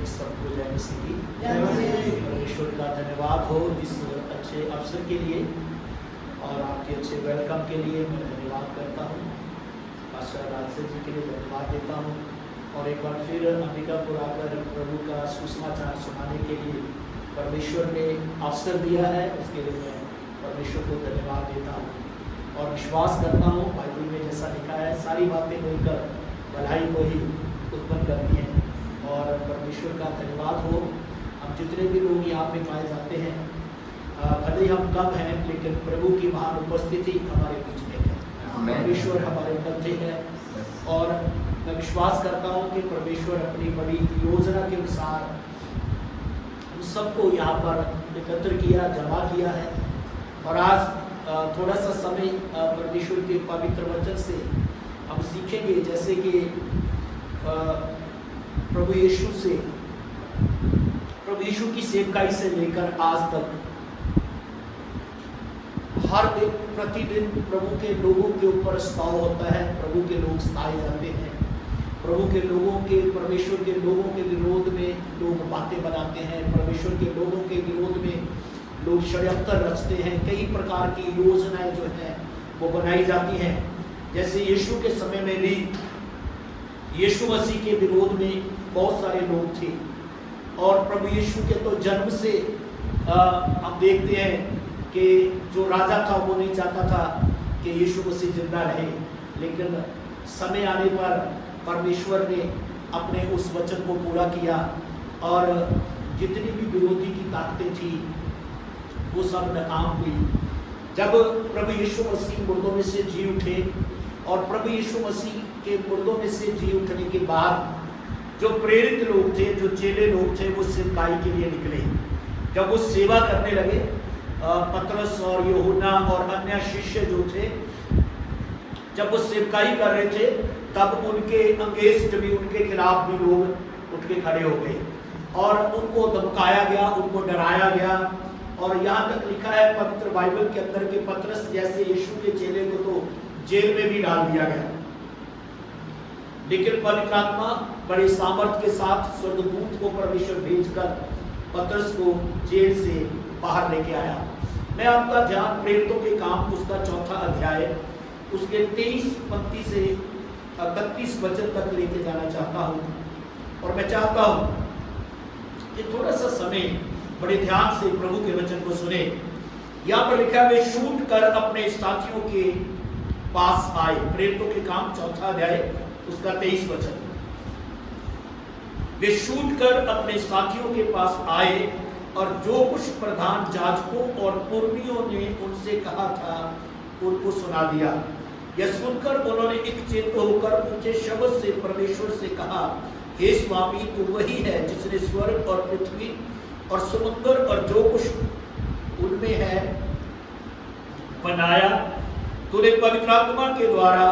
सबको जय मसीह की। परमेश्वर का धन्यवाद हो इस अच्छे अवसर के लिए और आपके अच्छे वेलकम के लिए मैं धन्यवाद करता हूँ। पास्टर राजसेठ जी के लिए धन्यवाद देता हूँ और एक बार फिर अंबिकापुर आकर प्रभु का सुसमाचार सुनाने के लिए परमेश्वर ने अवसर दिया है, उसके लिए मैं परमेश्वर को धन्यवाद देता हूँ और विश्वास करता हूँ बाइबल में जैसा लिखा है सारी बातें मिलकर भलाई को ही उत्पन्न करती हैं और परमेश्वर का धन्यवाद हो। हम जितने भी लोग यहाँ पे पाए जाते हैं, भले ही हम कम हैं लेकिन प्रभु की महान उपस्थिति हमारे बीच में है, परमेश्वर हमारे मध्य है और मैं विश्वास करता हूँ कि परमेश्वर अपनी बड़ी योजना के अनुसार हम सबको यहाँ पर एकत्र किया, जमा किया है और आज थोड़ा सा समय परमेश्वर के पवित्र वचन से हम सीखेंगे। जैसे कि प्रभु यीशु की सेवकाई से लेकर आज तक हर दिन प्रतिदिन प्रभु के लोगों के ऊपर स्ताव होता है, प्रभु के लोग सताए जाते हैं, प्रभु के लोगों के परमेश्वर के लोगों के विरोध में लोग बातें बनाते हैं, परमेश्वर के लोगों के विरोध में लोग षड्यंत्र रचते हैं, कई प्रकार की योजनाएं जो हैं वो बनाई जाती हैं। जैसे यीशु के समय में भी यीशु मसीह के विरोध में बहुत सारे लोग थे और प्रभु यीशु के तो जन्म से हम देखते हैं कि जो राजा था वो नहीं चाहता था कि यीशु मसीह जिंदा रहे, लेकिन समय आने पर परमेश्वर ने अपने उस वचन को पूरा किया और जितनी भी विरोधी की ताकतें थी वो सब नाकाम हुई। जब प्रभु यीशु मसीह मुर्दों में से जी उठे और प्रभु यीशु मसीह के मुर्दों में से जी उठने के बाद जो प्रेरित लोग थे, जो चेले लोग थे, वो सेवकाई के लिए निकले। जब वो सेवा करने लगे, पतरस और यूहन्ना और अन्य शिष्य जो थे, जब वो सेवकाई कर रहे थे तब उनके अंगेस्ट भी, उनके खिलाफ भी लोग उठ के खड़े हो गए और उनको धमकाया गया, उनको डराया गया और यहाँ तक लिखा है पवित्र बाइबल के अंदर के पतरस जैसे यीशु के चेले को तो जेल में भी डाल दिया गया। लेकिन पवित्र आत्मा बड़े सामर्थ के साथ स्वर्गदूत को परमेश्वर भेजकर पतरस को जेल से बाहर लेके आया। मैं आपका ध्यान प्रेरितों के काम उसका 4 अध्याय उसके 23 पंक्ति से 31 वचन तक लेके जाना चाहता हूँ और मैं चाहता हूँ कि थोड़ा सा समय बड़े ध्यान से प्रभु के वचन को सुने। यहाँ पर लिखा है वे छूट कर अपने साथियों के पास आए। प्रेरितों के काम 4 अध्याय उसका 23 वचन। वे छूट कर अपने साथियों के पास आए और जो कुछ प्रधान याजकों और पुरनियों ने उनसे कहा था उनको सुना दिया। यह सुनकर उन्होंने एकचेत होकर ऊंचे शब्द से परमेश्वर से कहा, हे स्वामी, तू वही है जिसने स्वर्ग और पृथ्वी और समुद्र और जो कुछ उनमें है बनाया। तूने पवित्र आत्मा के द्वारा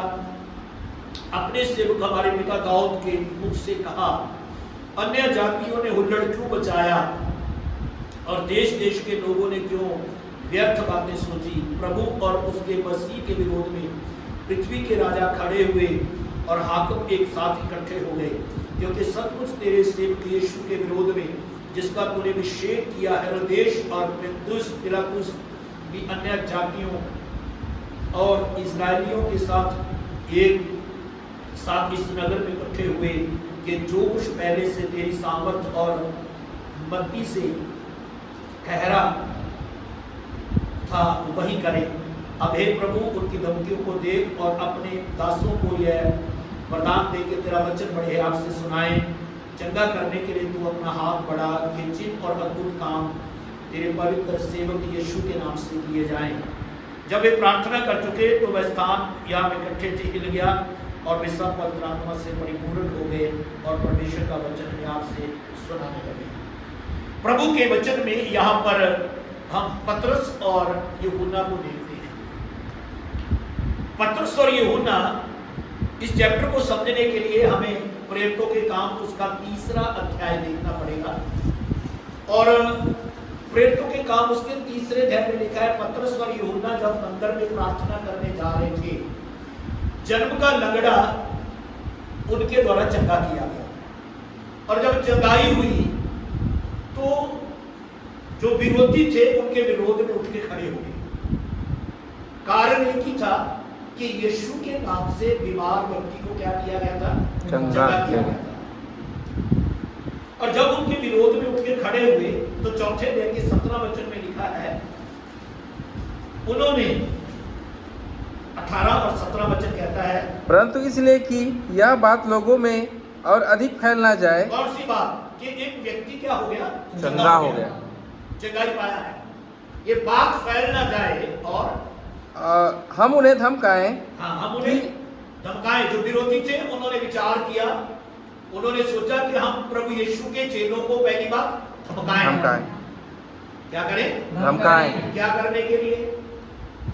अपने सेवक हमारे पिता दाऊद के मुख से कहा, अन्य जातियों ने हुल्लड़ क्यों बचाया और देश देश के लोगों ने क्यों व्यर्थ बातें सोची। प्रभु और उसके मसीह के विरोध में पृथ्वी के राजा खड़े हुए और हाकिम एक साथ इकट्ठे हो गए, क्योंकि सचमुच तेरे सेवक यीशु के विरोध में जिसका तूने अभिषेक किया हेरोदेस और पुन्तियुस पिलातुस भी अन्य जातियों और इस्राएलियों के साथ एक साथ इस नगर में इकट्ठे हुए कि जो कुछ पहले से तेरी सामर्थ और मत्ती से ठहरा था वही करें। अब हे प्रभु, उनकी धमकियों को देख और अपने दासों को यह वरदान दे के तेरा वचन बड़े आप से सुनाए। चंगा करने के लिए तू अपना हाथ बढ़ा कि चिन्ह और अद्भुत काम तेरे पवित्र सेवक यीशु के नाम से किए जाएं। जब वे प्रार्थना कर चुके तो वह स्थान यहाँ इकट्ठे थे हिल गया और वे सब पवित्र आत्मा से परिपूर्ण हो गए और परमेश्वर का वचन यहाँ से सुनाने लगे। प्रभु के वचन में यहाँ पर हम पतरस और यूहन्ना को देखते हैं। पतरस और यूहन्ना, इस चैप्टर को समझने के लिए हमें प्रेरितों के काम उसका 3 अध्याय देखना पड़ेगा और प्रेरितों के काम उसके 3 अध्याय में लिखा है पतरस और यूहन्ना जब मंदिर में प्रार्थना करने जा रहे थे, जन्म का लंगड़ा उनके द्वारा चंगा किया गया और जब चंगाई हुई तो जो विरोधी थे उनके विरोध में उठ के खड़े हो गए। कारण एक ही था कि यीशु के नाम से बीमार व्यक्ति को क्या किया गया था? चंगा किया गया था। और जब उनके विरोध में उठ के खड़े हुए तो चौथे अध्याय के 17 वचन में लिखा है, उन्होंने 18 और 17 वचन कहता है, परंतु इसलिए कि यह बात लोगों में और अधिक फैल ना जाए। कौन सी बात? कि एक व्यक्ति क्या हो गया? चंगा हो गया, चंगाई पाया है। ये बात फैल ना जाए और हम उन्हें धमकाएं। हाँ, हम उन्हें धमकाएं। जो विरोधी थे उन्होंने विचार किया, उन्होंने सोचा कि हम प्रभु यीशु के चेलों को पहली बात धमकाएं। क्या करें? धमकाएं। क्या करने के लिए?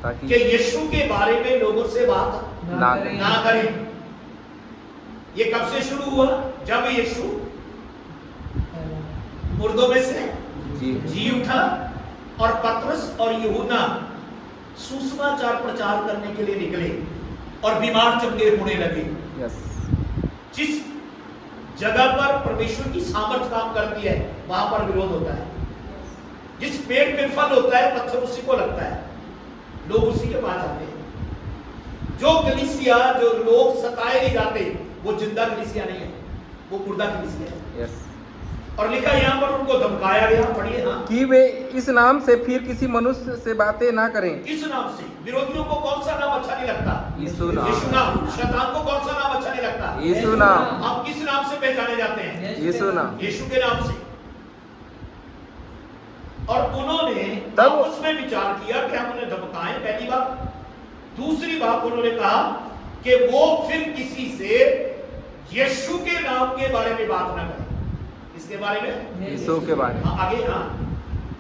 ताकि कि यीशु के बारे में लोगों से बात ना करें। ये कब से शुरू हुआ? जब यीशु मुर्दों में से जी उठा और पतरस और यूहन्ना सुसमाचार प्रचार करने के लिए निकले और बीमार चंगे होने लगे। जिस जगह पर परमेश्वर की सामर्थ काम करती है वहां पर विरोध होता है। जिस पेड़ पे फल होता है पत्थर उसी को लगता है, लोग उसी के पास आते हैं। जो कलीसिया, जो लोग सताए नहीं जाते, वो जिंदा कलीसिया नहीं है, वो मुर्दा कलीसिया है। और लिखा यहाँ पर उनको धमकाया गया। पढ़िए हाँ, कि वे इस नाम से फिर किसी मनुष्य से बातें ना करें। किस नाम से? विरोधियों को कौन सा नाम अच्छा नहीं लगता? यीशु नाम। यीशु नाम। शैतान को कौन सा नाम अच्छा नहीं लगता? यीशु नाम। हम किस नाम से पहचाने जाते हैं? यीशु नाम। यीशु के नाम से। और उन्होंने तब उसमें विचार किया कि हम उन्हें धमकाएं, पहली बात। दूसरी बात उन्होंने कहा कि वो फिर किसी से यीशु के नाम के बारे में बात ना करें। इसके बारे में? यीशु के बारे में। हाँ, आगे हाँ।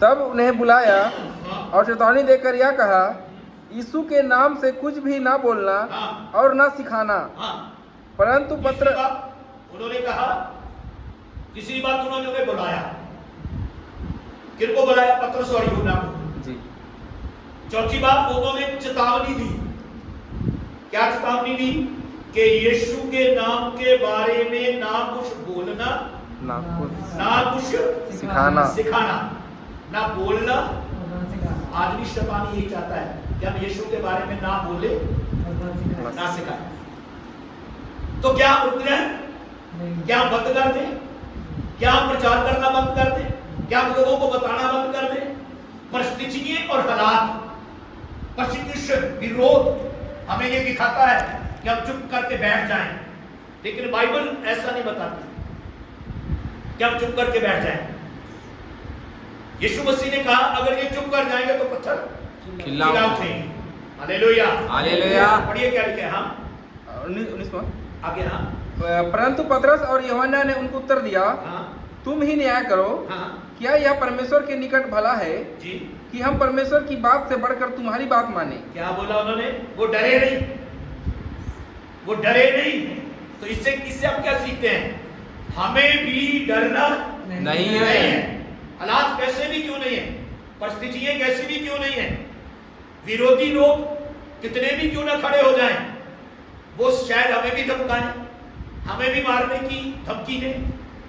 तब उन्हें बुलाया हाँ। और चेतावनी देकर यह कहा, यीशु के नाम से कुछ भी ना बोलना हाँ। और ना सिखाना। हाँ। परंतु तीसरी बात उन्होंने कहा, तीसरी बात उन्होंने उन्हें बुलाया। किनको बुलाया? पतरस और यूहन्ना को जी। चौथी बात उन्होंने चेतावनी दी। क्या चेतावनी दी? कि यीशु के नाम के बारे में ना कुछ बोलना, ना कुछ सिखाना, ना बोलना। आज भी शैतान यही चाहता है कि हम यीशु के बारे में ना बोले, ना सिखाएं। तो क्या हम रुक जाएं? क्या हम बंद कर दें? क्या हम प्रचार करना बंद कर दें? क्या हम लोगों को बताना बंद कर दें? परिस्थितियां और हालात, परसिक्यूशन, विरोध हमें ये दिखाता है कि हम चुप करके बैठ जाएं, लेकिन बाइबल ऐसा नहीं बताती कि हम चुप करके बैठ जाएं। यीशु मसीह ने कहा अगर ये चुप कर जाएंगे तो पत्थर चिल्ला उठेंगे। Hallelujah, hallelujah. पढ़िए क्या लिखा है? हाँ, 19वां आगे। हाँ। परंतु पतरस और यूहन्ना ने उनको उत्तर दिया, हाँ। तुम ही न्याय करो। हाँ। क्या यह परमेश्वर के निकट भला है जी कि हम परमेश्वर की बात से बढ़कर तुम्हारी बात माने? क्या बोला उन्होंने? वो डरे नहीं, वो डरे नहीं। तो इससे हम क्या सीखते हैं? हमें भी डरना नहीं है। हालात कैसे भी क्यों नहीं है, परिस्थितियां कैसी भी क्यों नहीं है, विरोधी लोग कितने भी क्यों ना खड़े हो जाएं, वो शायद हमें भी धमकाएं, हमें भी मारने की धमकी दें,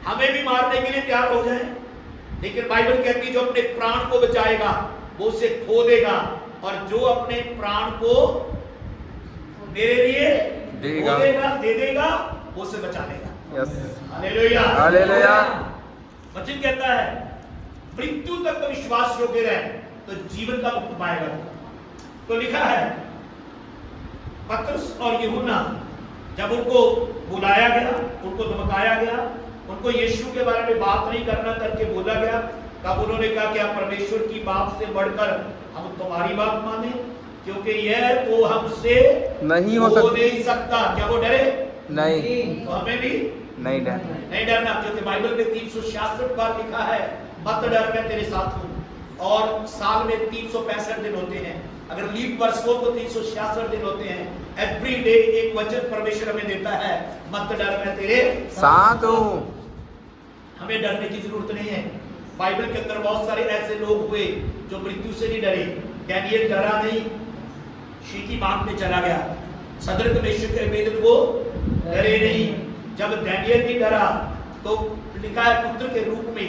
हमें भी मारने के लिए तैयार हो जाएं, लेकिन बाइबल कहती है जो अपने प्राण को बचाएगा वो उसे खो देगा, और जो अपने प्राण को मेरे लिए दे देगा वो उसे बचा लेगा। Hallelujah, hallelujah. वचन कहता है मृत्यु तक विश्वास योग्य रहे तो जीवन का मुक्त पाएगा। तो लिखा है पतरस और यूहन्ना जब उनको बुलाया गया, उनको धमकाया गया, उनको यीशु के बारे में बात नहीं करना करके बोला गया, तब उन्होंने कहा कि आप परमेश्वर की बात से बढ़कर हम तुम्हारी बात माने, क्योंकि यह तो हमसे नहीं हो सकता। क्या वो डरे? नहीं। तो हमें भी नहीं डरना, क्योंकि बाइबल में 366 बार लिखा है मत डर, मैं तेरे साथ हूं। और साल में 365 दिन होते हैं, अगर लीप वर्ष हो तो 366 दिन होते हैं। एवरी डे एक वचन परमेश्वर हमें देता है, मत डर मैं तेरे साथ हूं। हमें डरने की जरूरत नहीं है। बाइबल के अंदर बहुत सारे ऐसे लोग हुए जो मृत्यु से नहीं डरे। डैनियल डरा नहीं, शीकी बाग में चला गया। सदरक मेशक अबेदनगो डरे नहीं। जब डैनियल नहीं डरा तो लिखा है पुत्र के रूप में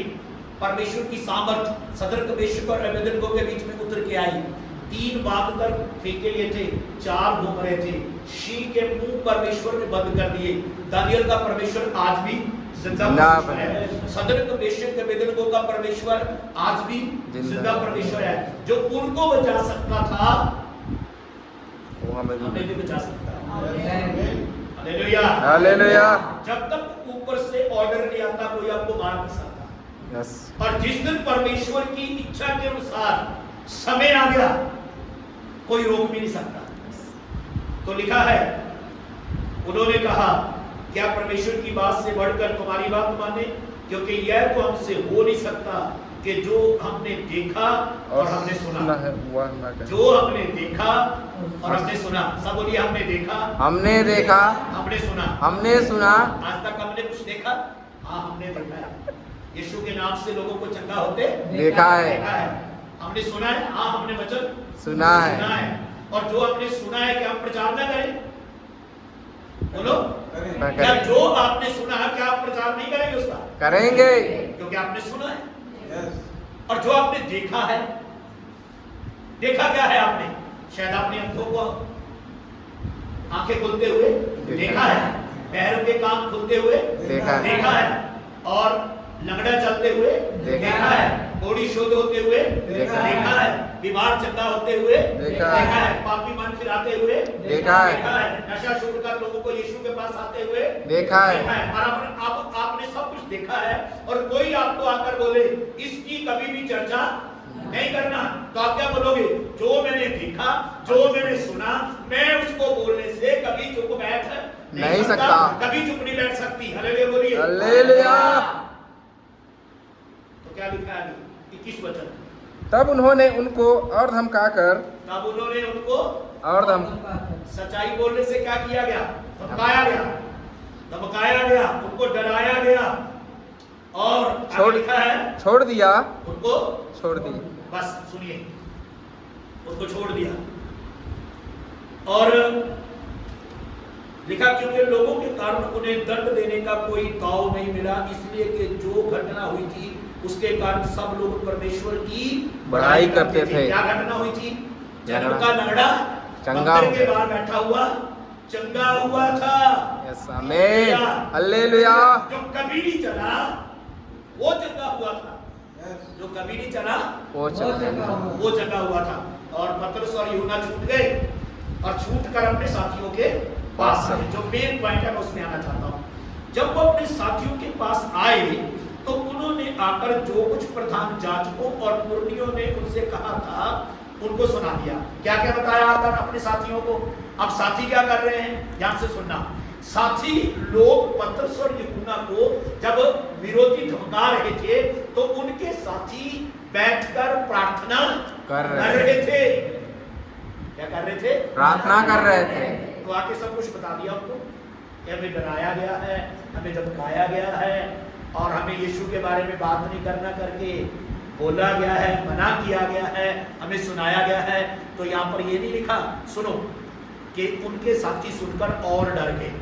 परमेश्वर की सामर्थ सदरक मेशक और अबेदनगो के बीच में उतर के आई। 3 बांध कर फेंके लिए थे, 4 घूम रहे थे। शील के मुंह परमेश्वर ने बंद कर दिए। दानियल का परमेश्वर आज भी जिंदा परमेश्वर है। सदरक मेशक के अबेदनगो का परमेश्वर आज भी जिंदा परमेश्वर है। जो उनको बचा सकता था वो हमें भी बचा सकता है। Hallelujah, hallelujah. जब तक ऊपर से ऑर्डर नहीं आता कोई आपको मार नहीं सकता। यस। और जिस दिन परमेश्वर की इच्छा के अनुसार समय आ गया कोई रोक भी नहीं सकता। तो लिखा है, उन्होंने कहा क्या परमेश्वर की बात से बढ़कर तुम्हारी बात माने, क्योंकि यह तो हमसे हो नहीं सकता कि जो हमने देखा और हमने सुना है वह ना करें। जो हमने देखा और हमने सुना। सब बोलिए, हमने देखा, हमने देखा, हमने सुना। हमने सुना। आज तक हमने कुछ देखा? हाँ, हमने देखा है। यीशु के नाम से लोगों को चंगा होते देखा है। हमने सुना है। हाँ, हमने वचन सुना है। और जो हमने सुना है क्या हम प्रचार ना करें? बोलो, करें। क्या जो आपने सुना है क्या आप प्रचार नहीं करेंगे उसका? करेंगे, क्योंकि आपने सुना है। और जो आपने देखा है, देखा क्या है आपने? शायद आपने आंखों को आंखें खुलते हुए देखा है, पैरों के कान खुलते हुए देखा है, और लंगड़ा चलते हुए देखा है, कोड़ी शोध होते हुए देखा है, बीमार चंगा होते हुए देखा है, पापी मन फिराते हुए देखा है, नशा छोड़कर लोगों को यीशु के पास आते हुए देखा है। और आपने सब कुछ देखा है। और कोई आपको आकर बोले इसकी कभी भी चर्चा नहीं करना, तो आप क्या बोलोगे? जो मैंने देखा, जो मैंने सुना, मैं उसको बोलने से कभी चुप बैठ नहीं सकता, कभी चुप नहीं बैठ सकती। हालेलुया बोलिए, हालेलुया। तो क्या लिखा है? 21 वचन। तब उन्होंने उनको और धमकाकर, तब उन्होंने उनको और सच्चाई बोलने से क्या किया गया? धमकाया गया, धमकाया गया, उनको डराया गया, और आगे लिखा है छोड़ दिया, उनको छोड़ दी। बस सुनिए, उनको छोड़ दिया। और लिखा क्योंकि लोगों के कारण उन्हें दंड देने का कोई दाव नहीं मिला, इसलिए कि जो घटना हुई थी उसके कारण सब लोग परमेश्वर की बड़ाई करते थे। क्या घटना हुई थी? जन्म का लंगड़ा चंगा के बाहर बैठा हुआ चंगा हुआ था। यस, आमीन, हालेलुया। जो कभी नहीं चला वो चंगा हुआ था, जो कभी नहीं चला वो चंगा हुआ था। और पतरस और यूहन्ना छूट गए और छूट कर अपने साथियों के पास आए। जो मेन पॉइंट है मैं उसमें आना चाहता हूं। जब वो अपने साथियों के पास आए तो उन्होंने आकर जो कुछ प्रधान जाजकों और पुरनियों ने उनसे कहा था उनको सुना दिया। क्या क्या बताया आकर अपने साथियों को? अब साथी क्या कर रहे हैं, ध्यान से सुनना। साथी लोग पतरस और यूहन्ना को जब विरोधी धमका रहे थे तो उनके साथी बैठकर प्रार्थना कर रहे थे। क्या कर रहे थे? प्रार्थना कर रहे थे। तो आके सब कुछ बता दिया उनको कि हमें डराया गया है, हमें धमकाया गया है, और हमें यीशु के बारे में बात नहीं करना करके बोला गया है, मना किया गया है, हमें सुनाया गया है। तो यहाँ पर ये नहीं लिखा, सुनो, कि उनके साथी सुनकर और डर गए,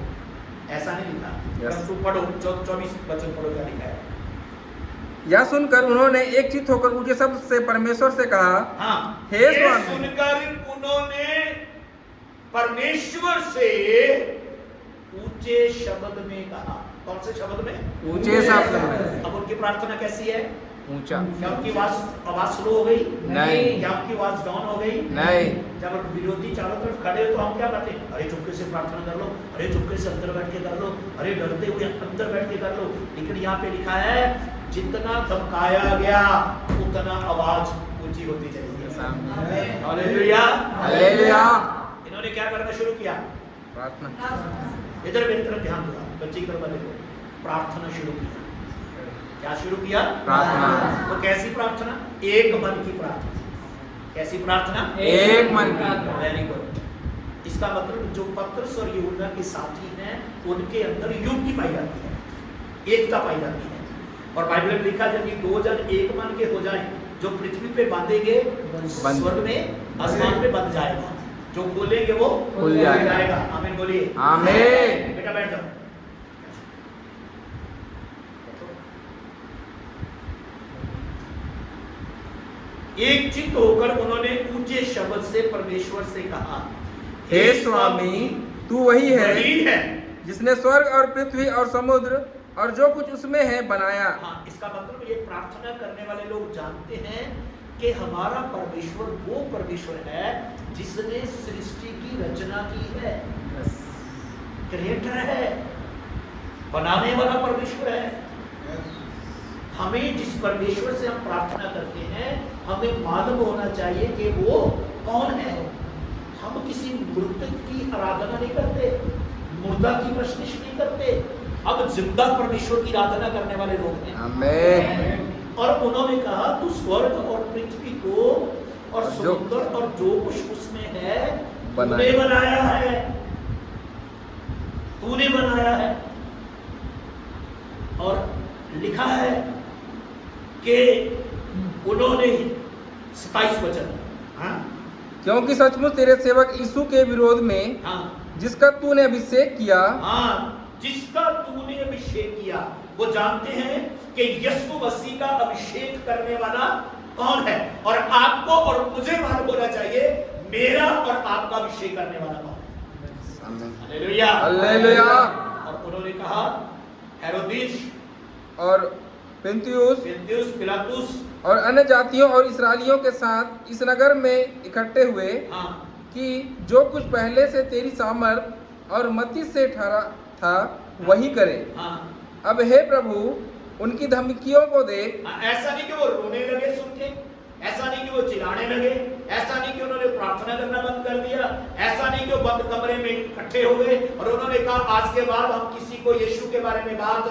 ऐसा नहीं लिखा। yes. तो पढ़ो 24 वचन पढ़ो, क्या लिखा है? यह सुनकर उन्होंने एक चित्त होकर ऊंचे शब्द से परमेश्वर से कहा, हाँ, हे ये स्वामी। सुनकर उन्होंने परमेश्वर से ऊंचे शब्द में कहा। कौन से शब्द में? ऊंचे शब्द में। अब उनकी प्रार्थना कैसी है? ऊंचा। क्या उनकी आवाज स्लो हो गई? नहीं। क्या उनकी आवाज डाउन हो गई? नहीं। जब विरोधी चारों तरफ खड़े हो तो हम क्या करते हैं? अरे चुपके से प्रार्थना कर लो, अरे चुपके से अंदर बैठ के कर लो, अरे डरते हुए अंदर बैठ के कर लो। लेकिन यहाँ पे लिखा है जितना धमकाया गया उतना आवाज ऊंची होती चली गई। Hallelujah, hallelujah. इन्होंने क्या करना शुरू किया? प्रार्थना। इधर मेरी तरफ ध्यान दो, बच्ची कर्म देखो, प्रार्थना शुरू किया। क्या शुरू किया? प्रार्थना। तो कैसी प्रार्थना? एक मन की प्रार्थना। कैसी प्रार्थना? एक मन की। Very good. इसका मतलब जो पतरस और यूहन्ना के साथी हैं उनके अंदर यूनिटी पाई जाती है, एकता पाई जाती है। और बाइबल में लिखा जब ये 2 जन एक मन के हो जाएं, जो पृथ्वी पे बांधेंगे स्वर्ग में आसमान में बंध जाएगा, जो खोलेंगे वो खुल जाएगा। आमीन बोलिए, आमीन। बेटा बैठ जाओ। एक चित्त होकर उन्होंने ऊंचे शब्द से परमेश्वर से कहा, हे स्वामी, तू वही वही है है। जिसने स्वर्ग और पृथ्वी और समुद्र और जो कुछ उसमें है बनाया। हाँ, इसका मतलब ये प्रार्थना करने वाले लोग जानते हैं कि हमारा परमेश्वर वो परमेश्वर है जिसने सृष्टि की रचना की है, क्रिएटर है, बनाने वाला परमेश्वर है। हमें जिस परमेश्वर से हम प्रार्थना करते हैं, हमें मालूम होना चाहिए कि वो कौन है। हम किसी मृतक की आराधना नहीं करते, मुर्दा की प्रश्निश नहीं करते, अब जिंदा परमेश्वर की आराधना करने वाले लोग हैं। आमीन। और उन्होंने कहा, तू स्वर्ग और पृथ्वी को और समुद्र और जो कुछ उसमें है तूने बनाया है, तूने बनाया है। और लिखा है कि उन्होंने 27 वचन, हाँ, क्योंकि सचमुच तेरे सेवक यीशु के विरोध में, हाँ, जिसका तूने अभिषेक किया, हाँ, जिसका तूने अभिषेक किया, वो जानते हैं कि यीशु मसीह का अभिषेक करने वाला कौन है। और आपको और मुझे मालूम होना चाहिए मेरा और आपका अभिषेक करने वाला कौन है। Hallelujah, hallelujah. और उन्होंने कहा, हेरोदेस और पुन्तियुस पिलातुस और अन्य जातियों और इस्राएलियों के साथ इस नगर में इकट्ठे हुए, हाँ, कि जो कुछ पहले से तेरी सामर्थ और मति से ठहरा था वही करे। हाँ, अब हे प्रभु, उनकी धमकियों को देख। ऐसा नहीं कि वो रोने लगे सुन के, ऐसा नहीं कि वो चिल्लाने लगे, ऐसा नहीं कि उन्होंने प्रार्थना करना बंद कर दिया, ऐसा नहीं कि वो बंद कमरे में इकट्ठे हो गए और उन्होंने कहा आज के बाद हम किसी को यीशु के बारे में बात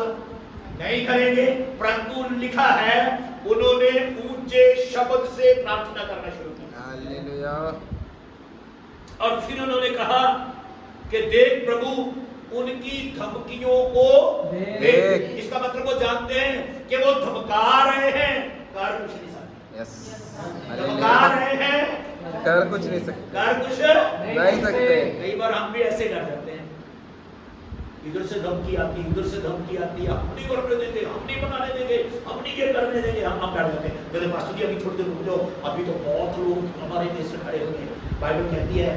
नहीं करेंगे। परंतु लिखा है उन्होंने ऊंचे शब्द से प्रार्थना करना शुरू किया। हालेलुया। और फिर उन्होंने कहा कि देख प्रभु, उनकी धमकियों को देख। इसका मतलब वो जानते हैं कि वो धमका रहे हैं, कर कुछ नहीं सकते। यस, धमका रहे हैं, कर कुछ नहीं सकते, कर कुछ नहीं सकते। कई बार हम भी ऐसे डर जाते हैं, इधर से धमकी आती, उधर से धमकी आती, हम नहीं करने देंगे, हम नहीं बनाने देंगे, हम नहीं ये करने देंगे, हम डर जाते हैं। कहते पास्टर जी अभी थोड़ी देर रुक जाओ, अभी तो बहुत लोग हमारे देश में खड़े होंगे। बाइबल कहती है,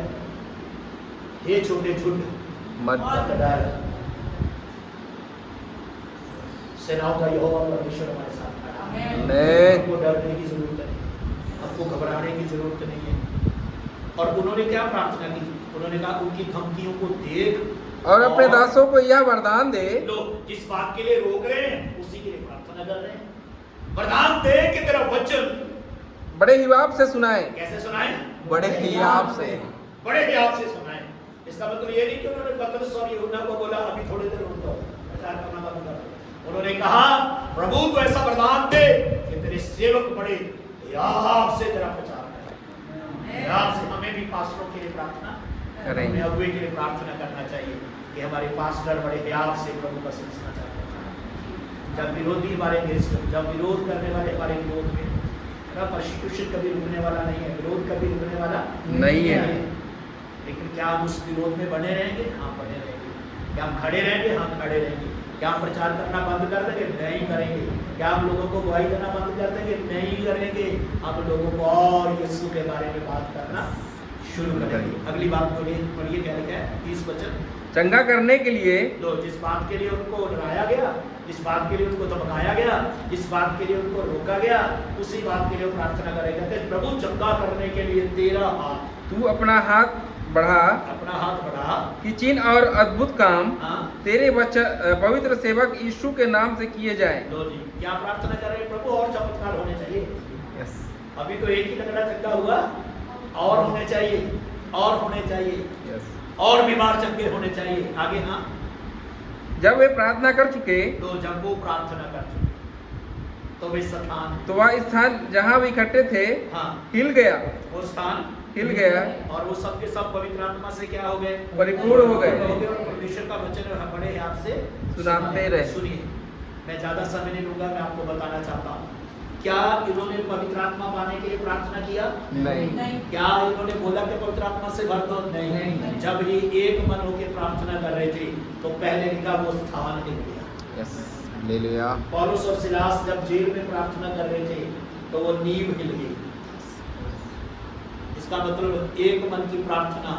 हे छोटे झुंड मत डर, सेनाओं का यहोवा परमेश्वर हमारे साथ खड़ा है। हमको डरने की जरूरत नहीं, हमको घबराने की जरूरत नहीं है। और उन्होंने क्या प्रार्थना की? उन्होंने कहा उनकी धमकियों को देख और अपने दासों को यह वरदान दे। लोग जिस बात के लिए रोक रहे हैं उसी के लिए प्रार्थना कर रहे हैं। वरदान दे कि तेरा वचन बड़े हिवाब से सुनाए। कैसे सुनाए? बड़े हियाब से, बड़े हियाब से सुनाए। इसका मतलब ये नहीं कि उन्होंने पतरस और यूहन्ना को बोला अभी थोड़ी देर रुक जाओ, प्रचार करना बंद कर दो। उन्होंने कहा प्रभु तू ऐसा वरदान दे कि तेरे सेवक बड़े हियाब से तेरा प्रचार करें। हियाब से हमें भी पास्टरों के लिए प्रार्थना करें, हमें अगुवे के लिए प्रार्थना करना चाहिए कि हमारे पास्टर बड़े हियाब से प्रभु का सिलसिला चलाते हैं। जब विरोधी हमारे देश में, जब विरोध करने वाले हमारे विरोध में, परसिक्यूशन कभी रुकने वाला नहीं है, विरोध कभी रुकने वाला नहीं है। लेकिन क्या हम उस विरोध में बने रहेंगे? हाँ बने रहेंगे। क्या हम खड़े रहेंगे? हाँ खड़े रहेंगे। क्या हम प्रचार करना बंद कर देंगे? नहीं करेंगे। क्या हम लोगों को गवाही देना बंद कर देंगे? नहीं करेंगे। हम लोगों को और यीशु के बारे में बात करना शुरू करेंगे। अगली बात पढ़िए क्या लिखा है 30 वचन। चंगा करने के लिए लो, जिस बात के लिए उनको डराया गया, जिस बात के लिए उनको धमकाया गया, जिस बात के लिए उनको रोका गया, उसी बात के लिए प्रार्थना करेगा कि प्रभु चंगा करने के लिए तेरा हाथ, तू अपना हाथ बढ़ा, अपना हाथ बढ़ा कि चिन्ह और अद्भुत काम हाँ तेरे पवित्र सेवक यीशु के नाम से किए जाए। लो जी, क्या प्रार्थना कर रहे हैं? प्रभु और चमत्कार होने चाहिए। यस, अभी तो एक ही लंगड़ा चंगा हुआ, और होने चाहिए, और होने चाहिए, यस। और बीमार चंगे होने चाहिए। आगे हाँ, जब वे प्रार्थना कर चुके तो जब वो प्रार्थना कर चुके तो वे स्थान, तो वह स्थान जहाँ वे इकट्ठे थे हाँ हिल गया, वो स्थान हिल गया और वो सब के सब पवित्र आत्मा से क्या हो गए? परिपूर्ण हो गए। और परमेश्वर का वचन बड़े आपसे सुनाते रहे। सुनिए, मैं ज्यादा समय नहीं लूंगा, मैं आपको बताना चाहता हूँ। क्या इन्होंने पवित्र आत्मा पाने के लिए प्रार्थना किया? नहीं। क्या इन्होंने बोला कि पवित्र आत्मा से भर दो? नहीं। जब ये एक मन होकर प्रार्थना कर रहे थे तो पहले लिखा वो स्थान हिल गया। Yes, hallelujah. पौलुस और सिलास जब जेल में प्रार्थना कर रहे थे तो वो नींव हिल गई। इसका मतलब एक मन की प्रार्थना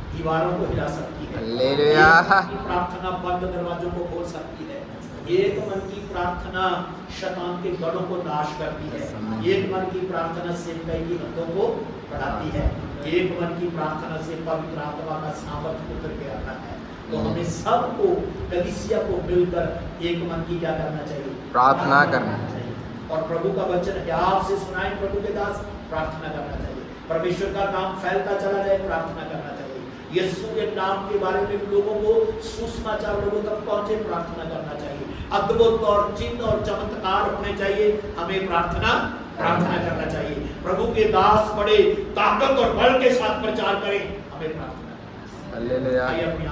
दीवारों को हिला सकती है, हालेलुया। एक मन की प्रार्थना बंद दरवाजों को खोल सकती है, एक मन की प्रार्थना शैतान के गढ़ों को नाश करती है, एक मन की प्रार्थना सेवकाई की हदों को बढ़ाती है, एक मन की प्रार्थना से पवित्र आत्मा का सामर्थ्य उतर के आता है। तो हमें सबको कलीसिया को मिलकर एक मन की क्या करना चाहिए? प्रार्थना करना चाहिए। और प्रभु का वचन है आपसे सुनाए प्रभु के दास, प्रार्थना करना चाहिए। परमेश्वर का नाम फैलता चला जाए, प्रार्थना करना चाहिए। यीशु के नाम के बारे में लोगों को सुसमाचार लोगों तक पहुंचे, प्रार्थना करना चाहिए। अद्भुत और चिन्ह और चमत्कार होने चाहिए, हमें प्रार्थना करना चाहिए। प्रभु के दास बड़े ताकत और बल के साथ प्रचार करें, हमें प्रार्थना करना चाहिए। हालेलुया। आइए अपनी